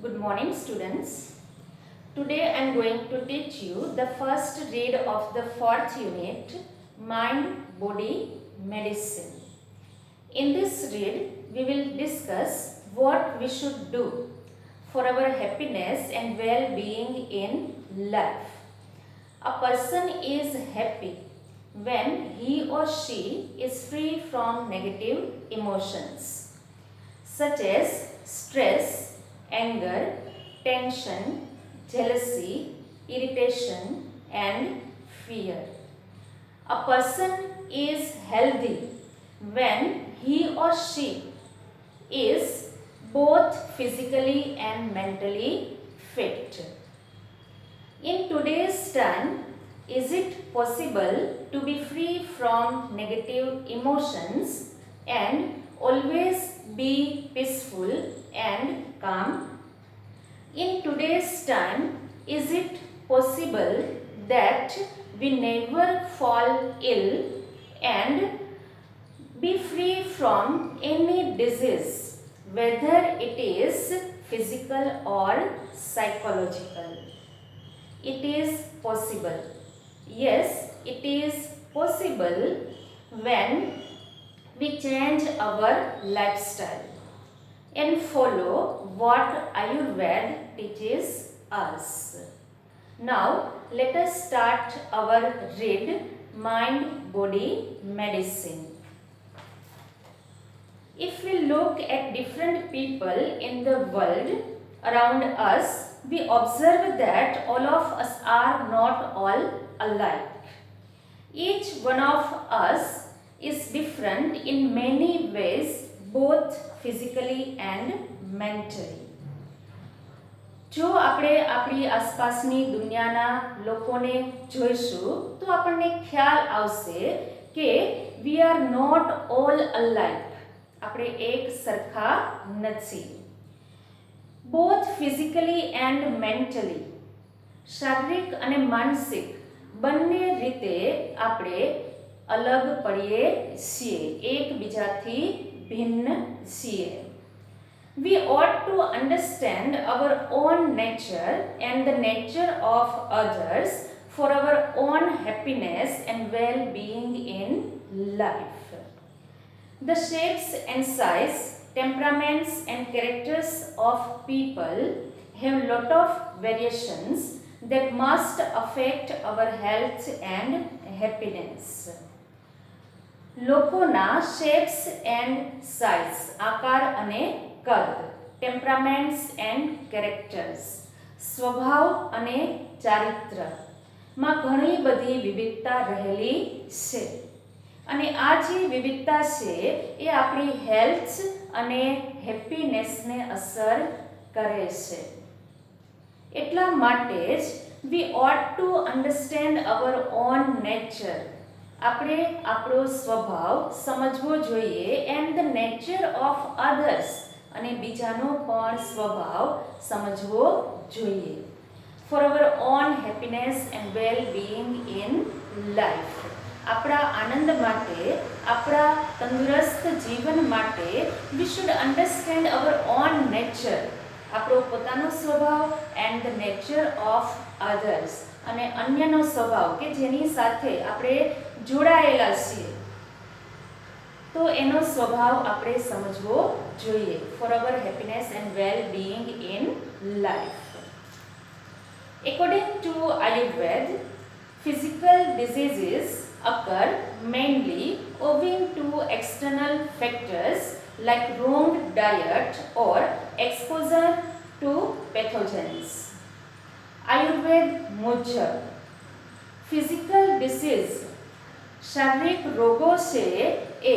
Good morning, students. Today I am going to teach you the first read of the fourth unit, Mind, Body, Medicine. In this read, we will discuss what we should do for our happiness and well-being in life. A person is happy when he or she is free from negative emotions such as stress, anger, tension, jealousy, irritation, and fear. A person is healthy when he or she is both physically and mentally fit. In today's time, is it possible to be free from negative emotions and always be peaceful and calm? In today's time, is it possible that we never fall ill and be free from any disease, whether it is physical or psychological? It is possible. Yes, it is possible when we change our lifestyle and follow what Ayurveda teaches us. Now, let us start our read, Mind, Body, Medicine. If we look at different people in the world around us, we observe that all of us are not all alike. Each one of us is different in many ways, both physically and mentally. જો આપણે આપણી આસપાસની દુનિયાના લોકોને જોઈશું તો આપણને ખ્યાલ આવશે કે we are not all alike. આપણે એક સરખા નથી. Both physically and mentally, શારીરિક અને માનસિક બંને રીતે આપણે અલગ પડીએ છીએ, એકબીજાથી ભિન્ન છીએ. We ought to understand our own nature and the nature of others for our own happiness and well-being in life. The shapes and size, temperaments and characters of people have lot of variations that must affect our health and happiness. લોકોના shapes and size, આકાર અને કદ, temperaments and characters, સ્વભાવ અને ચારિત્ર્યમાં ઘણી બધી વિવિધતા રહેલી છે. અને આ જે વિવિધતા છે એ આપણી હેલ્થ અને હેપીનેસને અસર કરે છે. એટલા માટે જ we ought to understand our own nature. આપણે આપણો સ્વભાવ સમજવો જોઈએ and the nature of others, અને બીજાનો પણ સ્વભાવ સમજવો જોઈએ for our own happiness and well-being in life. આપણા આનંદ માટે, આપણા તંદુરસ્ત જીવન માટે we should understand our own nature, આપણો પોતાનો સ્વભાવ and the nature of others, અને અન્યનો સ્વભાવ કે જેની સાથે આપણે જોડાયેલા છીએ તો એનો સ્વભાવ આપણે સમજવો જોઈએ for our happiness and well-being in life. According to Ayurveda, physical diseases occur mainly owing to external factors like wrong diet or exposure to pathogens. Ayurveda મુજબ physical disease, શારીરિક રોગો છે એ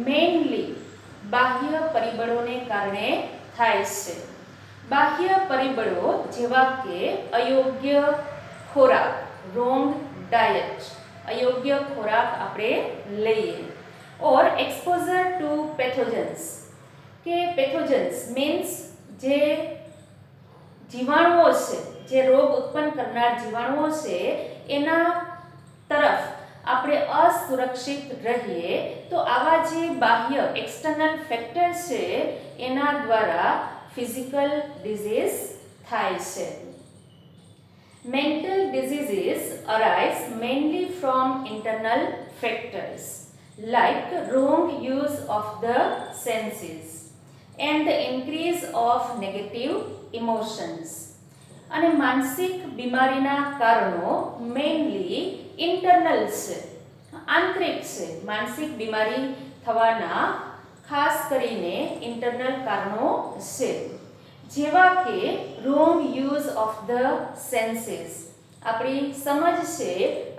મેઇનલી બાહ્ય પરિબળોને કારણે થાય છે. બાહ્ય પરિબળો જેવા કે અયોગ્ય ખોરાક, wrong diet, અયોગ્ય ખોરાક આપણે લઈએ, or exposure to pathogens, કે pathogens means જે જીવાણુઓ છે, જે રોગ ઉત્પન્ન કરનાર જીવાણુઓ છે એના તરફ આપણે અસુરક્ષિત રહીએ તો આવા જે બાહ્ય એક્સટર્નલ ફેક્ટર છે એના દ્વારા ફિઝિકલ ડિઝીઝ થાય છે. Mental diseases arise mainly from internal factors like wrong use of the senses and the increase of negative emotions. અને માનસિક બીમારીના કારણો મેઇનલી ઇન્ટરનલ છે, આંતરિક છે. માનસિક બીમારી થવાના ખાસ કરીને ઇન્ટરનલ કારણો છે, જેવા કે wrong use of the senses, આપણી સમજ છે,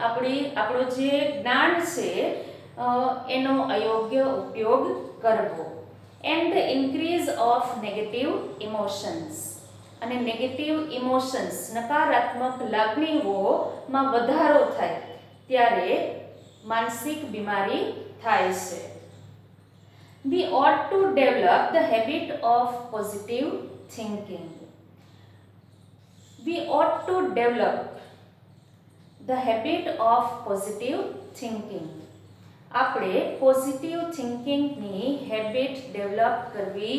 આપણું જે જ્ઞાન છે એનો અયોગ્ય ઉપયોગ કરવો. And the increase of negative emotions, અને નેગેટિવ ઇમોશન્સ નકારાત્મક લાગણીઓમાં વધારો થાય ત્યારે માનસિક બીમારી થાય છે. We ought to develop the habit of positive thinking. We ought to develop the habit of positive thinking. આપણે પોઝિટિવ થિંકિંગની હેબિટ ડેવલપ કરવી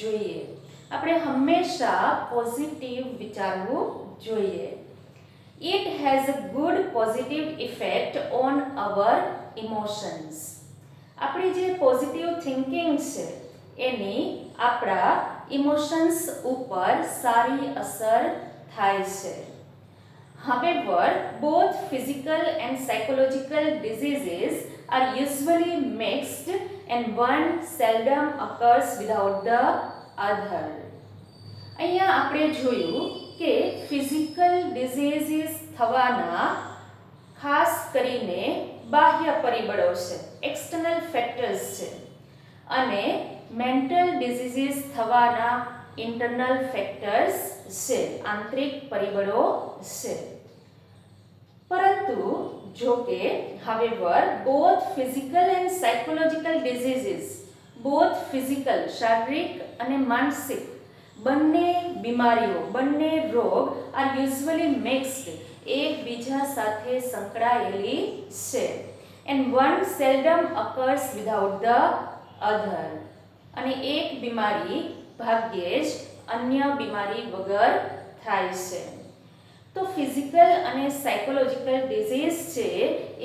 જોઈએ. આપણે હંમેશા પોઝિટિવ વિચારવું જોઈએ. It has a good positive effect on our emotions. આપણી જે positive thinking છે એની આપણા ઇમોશન્સ ઉપર સારી અસર થાય છે. However, both physical and psychological diseases are usually mixed and one seldom occurs without the other. અહીંયા આપણે જોયું કે ફિઝિકલ ડિઝીઝીસ થવાના ખાસ કરીને બાહ્ય પરિબળો છે, એક્સટર્નલ ફેક્ટર્સ છે, અને મેન્ટલ ડિઝીઝીસ થવાના ઇન્ટરનલ ફેક્ટર્સ છે, આંતરિક પરિબળો છે. પરંતુ જો કે however both physical and psychological diseases, both physical શારીરિક અને માનસિક બંને બીમારીઓ, બંને રોગ are usually mixed, એકબીજા સાથે સંકળાયેલી છે. and one seldom occurs without the other, અને એક બીમારી ભાગ્યે જ અન્ય બીમારી વગર થાય છે. તો ફિઝિકલ અને સાયકોલોજીકલ ડિઝીઝ છે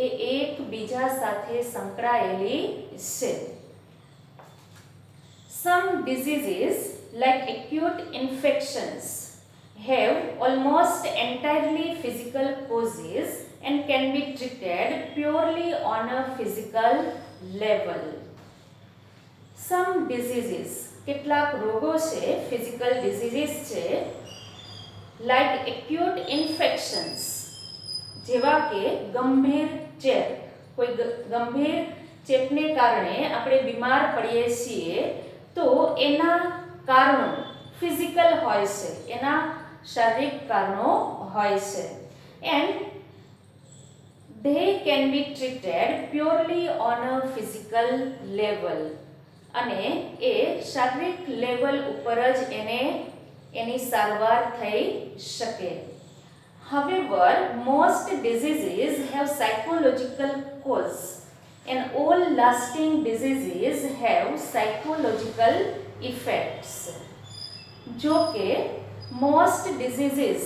એ એકબીજા સાથે સંકળાયેલી છે. Some diseases like acute infections have almost entirely physical causes and can be treated purely on a physical level. Some diseases, કેટલાક રોગો છે, physical diseases છે, like acute infections, જેવા કે ગંભીર ચેપ, કોઈ ગંભીર ચેપને કારણે આપણે બીમાર પડીએ છીએ તો એના કારણો ફિઝિકલ હોય છે, એના શારીરિક કારણો હોય છે. and they can be treated purely on a physical level, અને એ શારીરિક લેવલ ઉપર જ એની સારવાર થઈ શકે. However, most diseases have psychological cause and all lasting diseases have psychological effects. જો કે most diseases,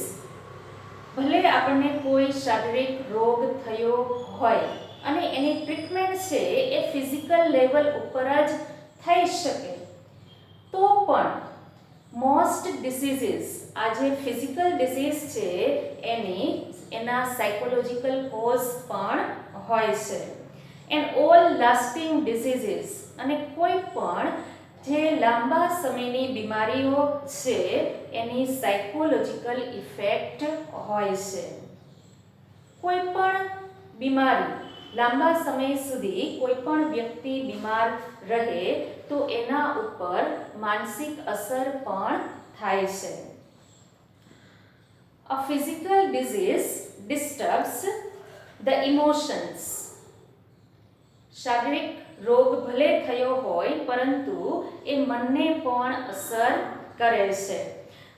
ભલે આપણને કોઈ શારીરિક રોગ થયો હોય અને એની ટ્રીટમેન્ટ છે એ ફિઝિકલ લેવલ ઉપર જ થઈ શકે, તો પણ મોસ્ટ ડિસીઝીસ, આ જે ફિઝિકલ ડિસીઝ છે એના સાયકોલોજીકલ કોઝ પણ હોય છે. એન્ડ ઓલ લાસ્ટિંગ ડિસીઝીસ, અને કોઈ પણ જે લાંબા સમયની બીમારીઓ છે એની સાયકોલોજીકલ ઇફેક્ટ હોય છે. કોઈ પણ બીમારી લાંબા સમય સુધી કોઈ પણ વ્યક્તિ બીમાર રહે તો એના ઉપર માનસિક અસર પણ થાય છે. A physical disease disturbs the emotions. શારીરિક રોગ ભલે થયો હોય પરંતુ એ મનને પણ અસર કરે છે.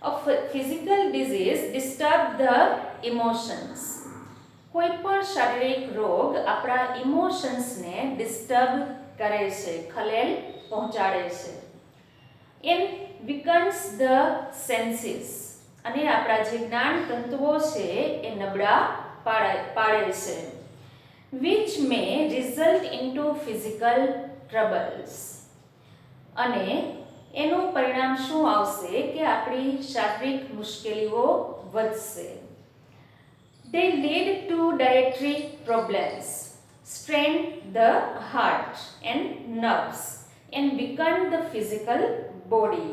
A physical disease disturbs the emotions. કોઈ પણ શારીરિક રોગ આપણા ઇમોશન્સને ડિસ્ટર્બ કરે છે, ખલેલ પહોંચાડે છે. In weakens the senses અને આપણા જે જ્ઞાન તંતુઓ છે એ નબળા પાડે છે, which may result into physical troubles અને એનું પરિણામ શું આવશે કે આપણી શારીરિક મુશ્કેલીઓ વધશે. They lead to dietary problems, strain the heart and nerves and weaken the physical body.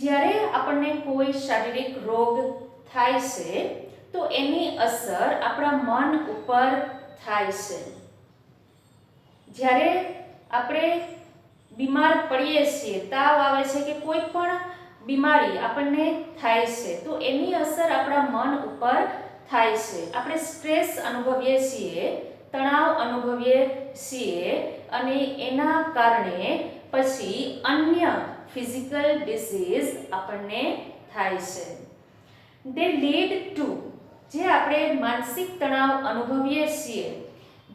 જ્યારે આપણને કોઈ શારીરિક રોગ થાય છે તો એની અસર આપણા મન ઉપર થાય છે. જ્યારે આપણે બીમાર પડીએ છીએ, તાવ આવે છે કે કોઈ પણ બીમારી આપણને થાય છે તો એની અસર આપણા મન ઉપર થાય છે. આપણે સ્ટ્રેસ અનુભવીએ છીએ, તણાવ અનુભવીએ છીએ અને એના કારણે પછી અન્ય ફિઝિકલ ડિસીઝ આપણને થાય છે. દે લીડ ટુ, જે આપણે માનસિક તણાવ અનુભવીએ છીએ,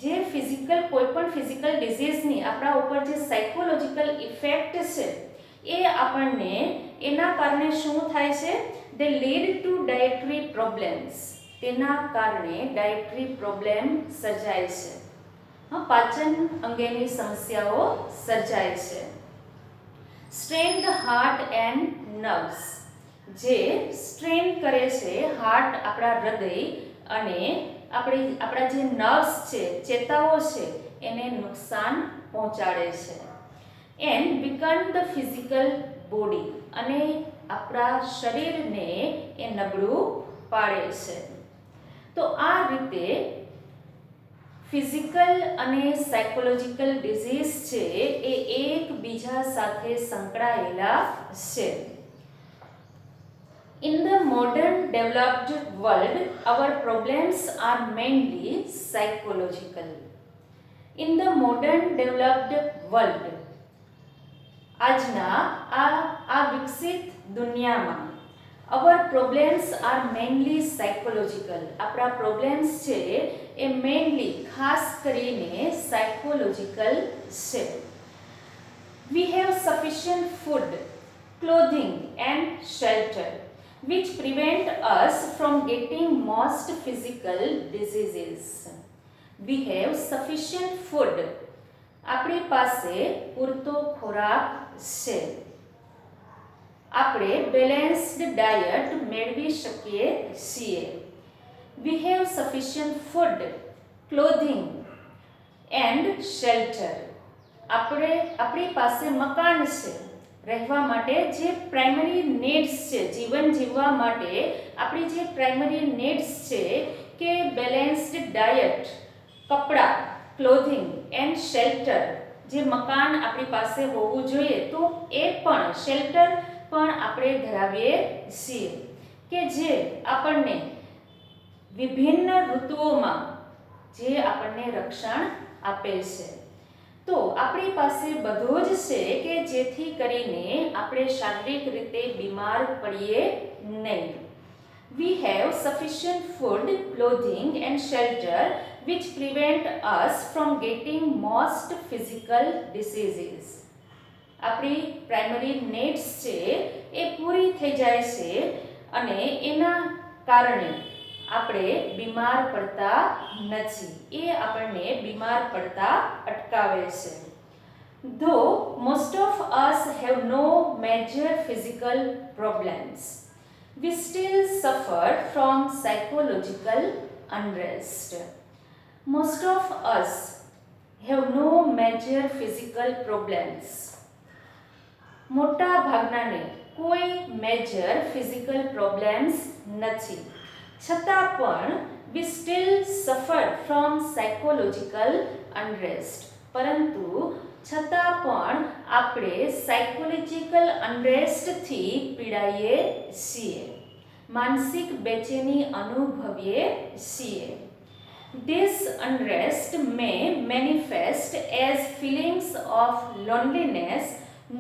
જે ફિઝિકલ કોઈ પણ ફિઝિકલ ડિસીઝની આપણા ઉપર જે સાયકોલોજીકલ ઇફેક્ટ છે એ આપણને એના કારણે શું થાય છે? દે લીડ ટુ ડાયટરી પ્રોબ્લેમ્સ, તેના કારણે ડાયટરી પ્રોબ્લેમ સર્જાય છે, પાચન અંગેની સમસ્યાઓ સર્જાય છે. Strain the heart and nerves, જે સ્ટ્રેન કરે છે હાર્ટ આપણા હૃદય અને આપણા જે નર્વ્સ છે, ચેતાઓ છે, એને નુકસાન પહોંચાડે છે. એન્ડ વીકન ધ ફિઝિકલ બોડી, અને આપણા શરીરને એ નબળું પાડે છે. તો આ રીતે ફિઝિકલ અને સાયકોલોજીકલ ડિઝીઝ છે એ એકબીજા સાથે સંકળાયેલા છે. In the modern developed world, our problems are mainly psychological. In the modern developed world, આજના આ વિકસિત દુનિયામાં our problems are mainly psychological. આપણા પ્રોબ્લેમ્સ છે એ મેઇનલી ખાસ કરીને સાયકોલોજીકલ છે. We have sufficient food, clothing and shelter, which prevent us from getting most physical diseases. We have sufficient food. આપણી પાસે પૂરતો ખોરાક છે. આપણે બેલેન્સ્ડ ડાયટ મેળવી શકીએ છીએ. We have sufficient food, clothing and shelter. આપણી પાસે મકાન છે રહેવા માટે, જે પ્રાઇમરી નીડ્સ છે, જીવન જીવવા માટે આપણી જે પ્રાઇમરી નીડ્સ છે કે બેલેન્સ્ડ ડાયટ, કપડાં, ક્લોથિંગ એન્ડ શેલ્ટર, જે મકાન આપણી પાસે હોવું જોઈએ, તો એ પણ શેલ્ટર પણ આપણે ધરાવીએ છીએ કે જે આપણને વિભિન્ન ઋતુઓમાં જે આપણને રક્ષણ આપે છે. તો આપણી પાસે બધું જ છે કે જેથી કરીને આપણે શારીરિક રીતે બીમાર પડીએ નહીં. We have sufficient food, clothing and shelter which prevent us from getting most physical diseases. આપણી પ્રાઇમરી નીડ્સ છે એ પૂરી થઈ જાય છે અને એના કારણે આપણે બીમાર પડતા નથી. એ આપણને બીમાર પડતા અટકાવે છે. Though most of us have no major physical problems, we still suffer from psychological unrest. Most of us have no major physical problems. મોટા ભાગનાને કોઈ મેજર ફિઝિકલ પ્રોબ્લેમ્સ નથી, છતાં પણ we still suffer from psychological unrest. પરંતુ છતાં પણ આપણે psychological અનરેસ્ટથી પીડાઈએ છીએ, માનસિક બેચેની અનુભવીએ છીએ. This unrest may manifest as feelings of loneliness,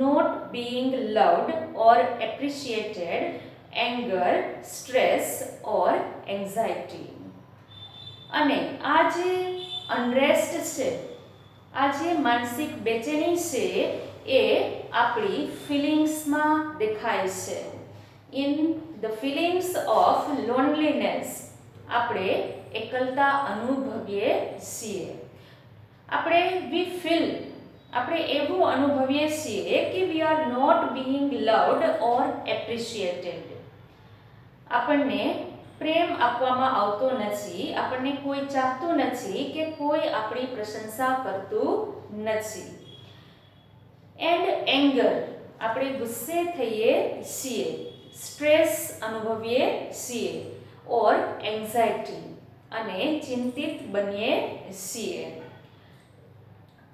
not being loved or appreciated, anger, stress or anxiety. અને આ જે અનરેસ્ટ છે, આ જે માનસિક બેચેની છે, એ આપણી ફિલિંગ્સમાં દેખાય છે. In the feelings of loneliness આપણે એકલતા અનુભવીએ છીએ. આપણે વી ફીલ આપણે એવું અનુભવીએ છીએ કે we are not being loved or appreciated. આપણને પ્રેમ આપવામાં આવતો નથી, આપણને કોઈ ચાહતું નથી કે કોઈ આપણી પ્રશંસા કરતું નથી. એન્ડ એંગર આપણે ગુસ્સે થઈએ છીએ, સ્ટ્રેસ અનુભવીએ છીએ, ઓર એન્ઝાયટી અને ચિંતિત બનીએ છીએ.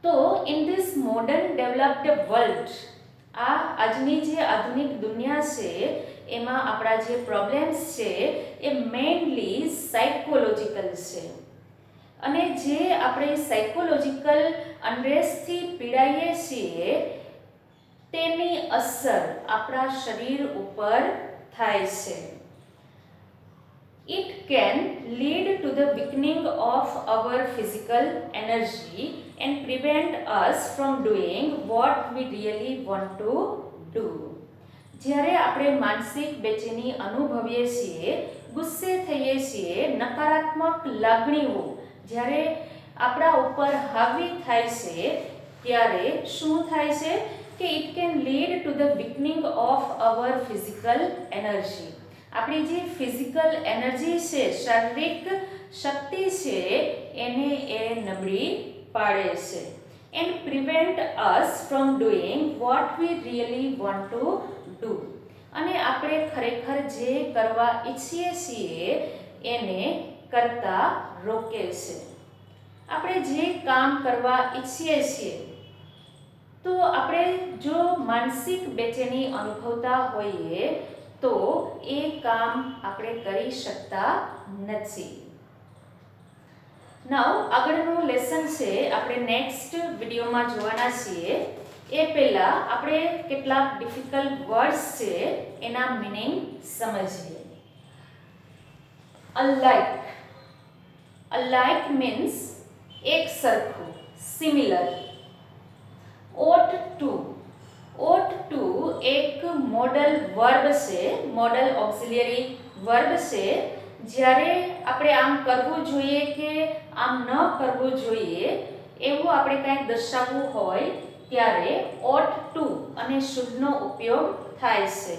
તો in this modern developed world આ આજની જે આધુનિક દુનિયા છે એમાં આપણા જે પ્રોબ્લેમ્સ છે એ મેઇનલી સાયકોલોજીકલ છે. અને જે આપણે સાયકોલોજીકલ અનરેસ્ટથી પીડાઈએ છીએ તેની અસર આપણા શરીર ઉપર થાય છે. It can lead to the weakening of our physical energy and prevent us from doing what we really want to do. જ્યારે આપણે માનસિક બેચેની અનુભવીએ છીએ, ગુસ્સે થઈએ છીએ, નકારાત્મક લાગણીઓ જ્યારે આપણા ઉપર હાવી થાય છે ત્યારે શું થાય છે કે it can lead to the weakening of our physical energy. આપણી જે ફિઝિકલ એનર્જી છે, શારીરિક શક્તિ છે એને એ નબળી પાડે છે. And prevent us from doing what we really want to do. અને આપણે ખરેખર જે કરવા ઈચ્છીએ છીએ એને કરતા રોકે છે. આપણે જે કામ કરવા ઈચ્છીએ છીએ તો આપણે જો માનસિક બેચેની અનુભવતા હોઈએ તો એ કામ આપણે કરી શકતા નથી. નાઉ આગળનું લેસન છે આપણે નેક્સ્ટ વિડીયોમાં જોવાના છીએ. એ પહેલાં આપણે કેટલાક ડિફિકલ્ટ વર્ડ્સ છે એના મિનિંગ સમજીએ. અલાઇક. અલાઇક મીન્સ એક સરખું, સિમિલર. ઓટ ટુ. ઓટ ટુ એક મોડલ વર્બ છે, મોડલ ઓક્સિલિયરી વર્બ છે. જ્યારે આપણે આમ કરવું જોઈએ કે આમ ન કરવું જોઈએ એવું આપણે કંઈક દર્શાવવું હોય ત્યારે ઓટ ટુ અને શુડનો ઉપયોગ થાય છે.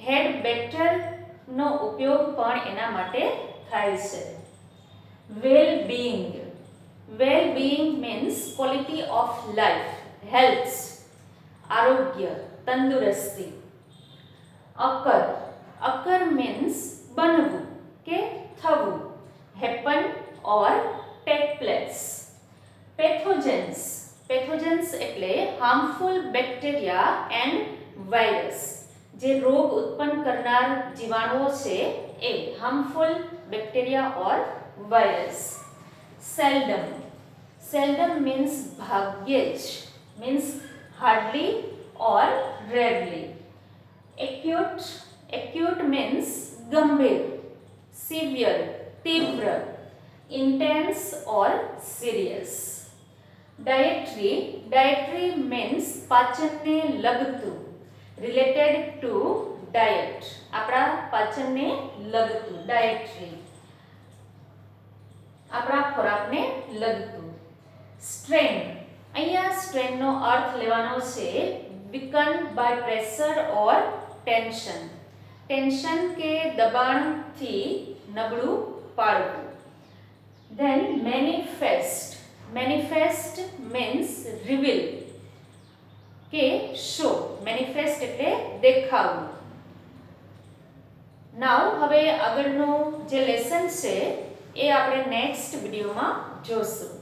હેડ બેટરનો ઉપયોગ પણ એના માટે થાય છે. Well being. Well being means quality of life, health, આરોગ્ય, તંદુરસ્તી. અકર. અકર મીન્સ બનવું કે થવું, happen or take place. Pathogens. Pathogens એટલે હાર્મફુલ બેક્ટેરિયા એન્ડ વાયરસ. જે રોગ ઉત્પન્ન કરનાર જીવાણુઓ છે એ હાર્મફુલ બેક્ટેરિયા ઓર વાયરસ. સેલ્ડમ. સેલ્ડમ મીન્સ ભાગ્યે જ, means hardly or rarely. Acute. Acute means ગંભીર, severe, તીવ્ર, intense or serious. Dietary. Dietary means પાચનને લગતું, related to diet. આપણા પાચનને લગતું, dietary. આપણા ખોરાકને લગતું. સ્ટ્રેન. અહીંયા સ્ટ્રેનનો અર્થ લેવાનો છે weaken by pressure or tension. Tension કે દબાણથી નબળું પાડવું. Then manifest. Manifest means reveal કે show. manifest એટલે દેખાવું. Now હવે આગળનું જે લેસન છે એ આપણે નેક્સ્ટ વિડીયોમાં જોશું.